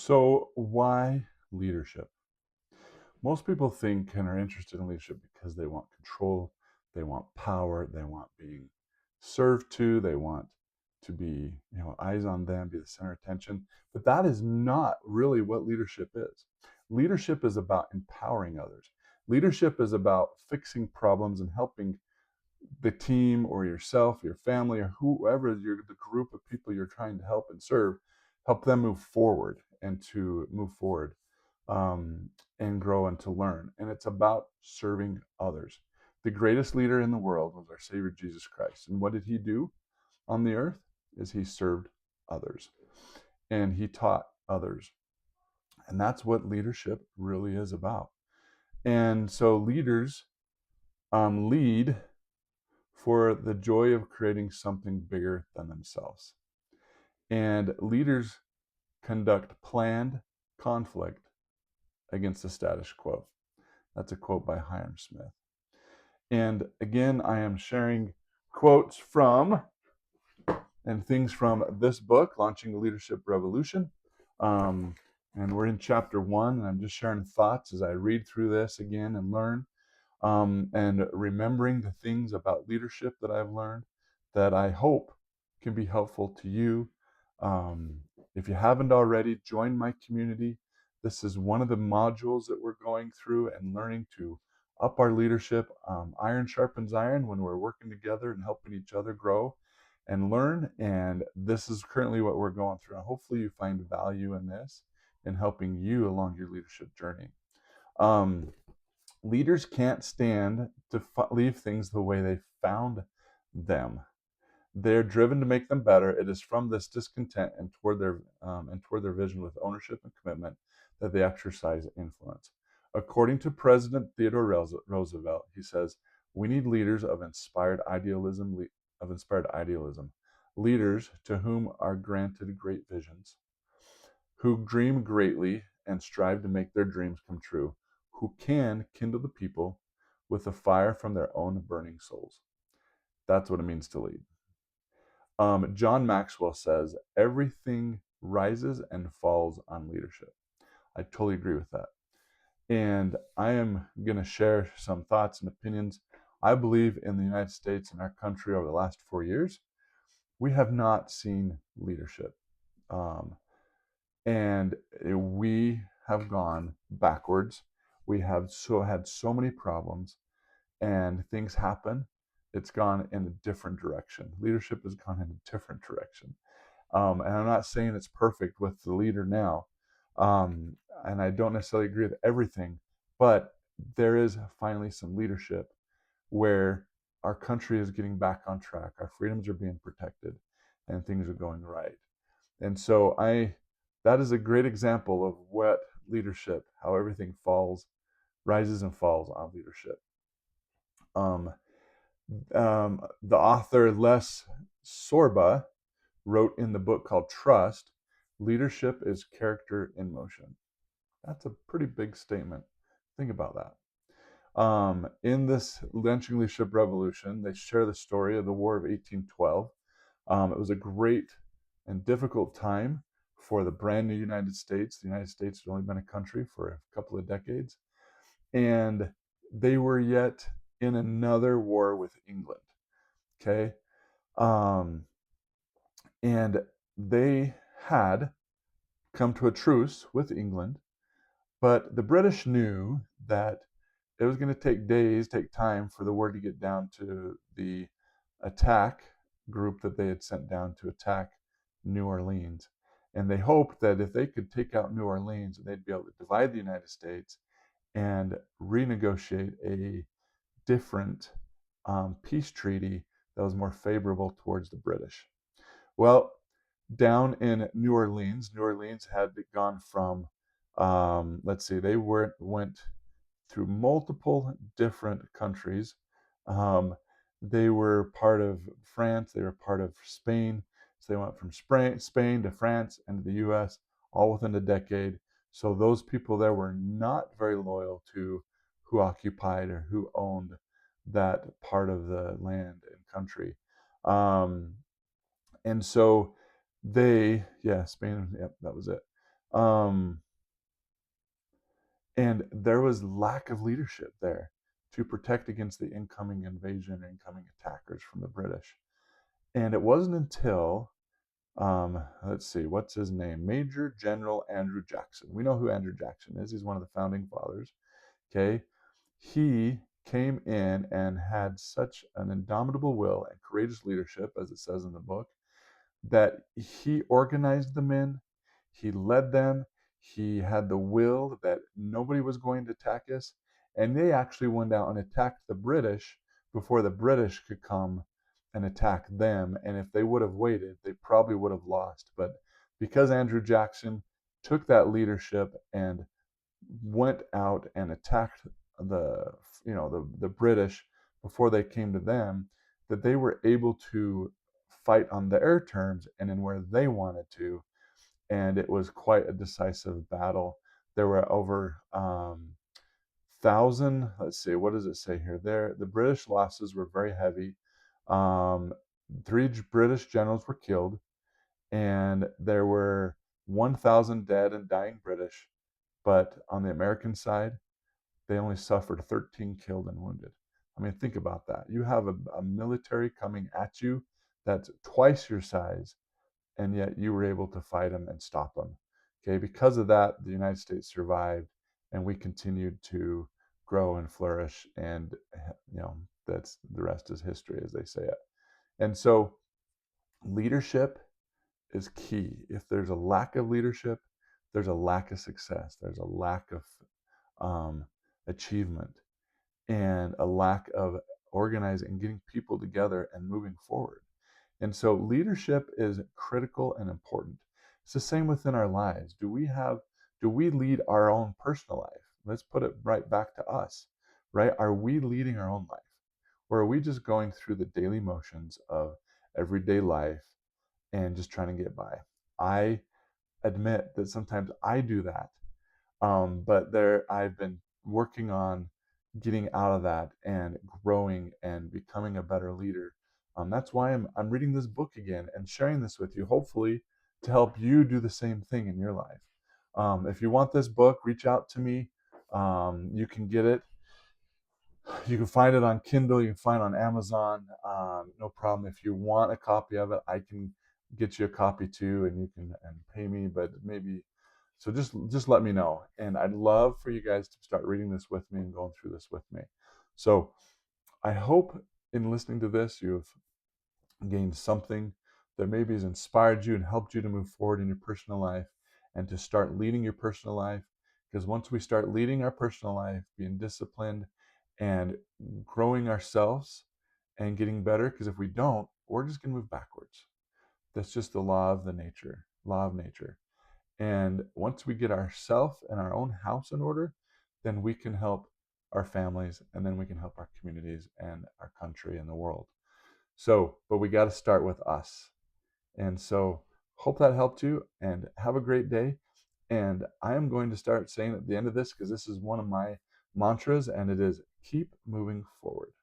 So, why leadership? Most people think and are interested in leadership because they want control, they want power, they want being served to, they want to be, eyes on them, be the center of attention. But that is not really what leadership is. Leadership is about empowering others. Leadership is about fixing problems and helping the team or yourself, your family, or whoever the group of people you're trying to help and serve, help them move forward and to move forward um, and grow and to learn. And it's about serving others. The greatest leader in the world was our Savior Jesus Christ. And what did he do on the earth? Is he served others and he taught others. And that's what leadership really is about. And so leaders lead for the joy of creating something bigger than themselves. And leaders conduct planned conflict against the status quo. That's a quote by Hiram Smith. And again, I am sharing quotes from and things from this book, Launching the Leadership Revolution. And we're in chapter 1, and I'm just sharing thoughts as I read through this again and learn. And remembering the things about leadership that I've learned that I hope can be helpful to you. Um, if you haven't already, join my community. This is one of the modules that we're going through and learning to up our leadership. Iron sharpens iron when we're working together and helping each other grow and learn. And this is currently what we're going through. And hopefully, you find value in this in helping you along your leadership journey. Um, Leaders can't stand to leave things the way they found them. They're driven to make them better. It is from this discontent and toward their vision with ownership and commitment that they exercise influence. According to President Theodore Roosevelt, he says, "We need leaders of inspired idealism, leaders to whom are granted great visions, who dream greatly and strive to make their dreams come true, who can kindle the people with the fire from their own burning souls." That's what it means to lead. John Maxwell says, "Everything rises and falls on leadership." I totally agree with that. And I am going to share some thoughts and opinions. I believe in the United States and our country over the last 4 years, we have not seen leadership. Um, and we have gone backwards. We have had so many problems, and things happen. It's gone in a different direction. Leadership has gone in a different direction, and I'm not saying it's perfect with the leader now, um, and I don't necessarily agree with everything, but there is finally some leadership where our country is getting back on track. Our freedoms are being protected, and things are going right. And so that is a great example of what leadership, how everything rises and falls on leadership. Um, the author Les Sorba wrote in the book called Trust, "Leadership is character in motion." That's a pretty big statement. Think about that. In this Launching Leadership Revolution, they share the story of the War of 1812. It was a great and difficult time for the brand new United States. The United States had only been a country for a couple of decades, and they were yet in another war with England. Okay, um, and they had come to a truce with England, but the British knew that it was going to take time for the word to get down to the attack group that they had sent down to attack New Orleans. And they hoped that if they could take out New Orleans, they'd be able to divide the United States and renegotiate a different peace treaty that was more favorable towards the British. Well, down in New Orleans had gone from, let's see, went through multiple different countries. Um, they were part of France, they were part of Spain. So they went from Spain to France and to the US all within a decade. So those people there were not very loyal to who occupied or who owned that part of the land and country. Um, and so Spain, yep, that was it. Um, and there was lack of leadership there to protect against the incoming invasion, incoming attackers from the British. And it wasn't until, let's see, what's his name? Major General Andrew Jackson. We know who Andrew Jackson is. He's one of the founding fathers. Okay. He came in and had such an indomitable will and courageous leadership, as it says in the book, that he organized the men, he led them, he had the will that nobody was going to attack us, and they actually went out and attacked the British before the British could come and attack them. And if they would have waited, they probably would have lost. But because Andrew Jackson took that leadership and went out and attacked the the British before they came to them, that they were able to fight on their terms and in where they wanted to, and it was quite a decisive battle. There were over thousand. Let's see, what does it say here? There, the British losses were very heavy. Um, Three British generals were killed, and there were 1,000 dead and dying British. But on the American side, they only suffered 13 killed and wounded. I mean, think about that. You have a military coming at you that's twice your size, and yet you were able to fight them and stop them. Okay, because of that, the United States survived, and we continued to grow and flourish. And that's the rest is history, as they say it. And so, leadership is key. If there's a lack of leadership, there's a lack of success. There's a lack of um, achievement, and a lack of organizing and getting people together and moving forward. And so leadership is critical and important. It's the same within our lives. Do we lead our own personal life? Let's put it right back to us, right? Are we leading our own life? Or are we just going through the daily motions of everyday life and just trying to get by? I admit that sometimes I do that, but I've been working on getting out of that and growing and becoming a better leader. That's why I'm reading this book again and sharing this with you, hopefully to help you do the same thing in your life. If you want this book, reach out to me. You can get it. You can find it on Kindle. You can find it on Amazon. No problem. If you want a copy of it, I can get you a copy too, and you can and pay me. But maybe so just let me know, and I'd love for you guys to start reading this with me and going through this with me. So I hope in listening to this you've gained something that maybe has inspired you and helped you to move forward in your personal life and to start leading your personal life. Because once we start leading our personal life, being disciplined and growing ourselves and getting better, because if we don't, we're just going to move backwards. That's just the law of nature. And once we get ourselves and our own house in order, then we can help our families, and then we can help our communities and our country and the world. So, but we got to start with us. And so, hope that helped you, and have a great day. And I am going to start saying at the end of this, because this is one of my mantras, and it is keep moving forward.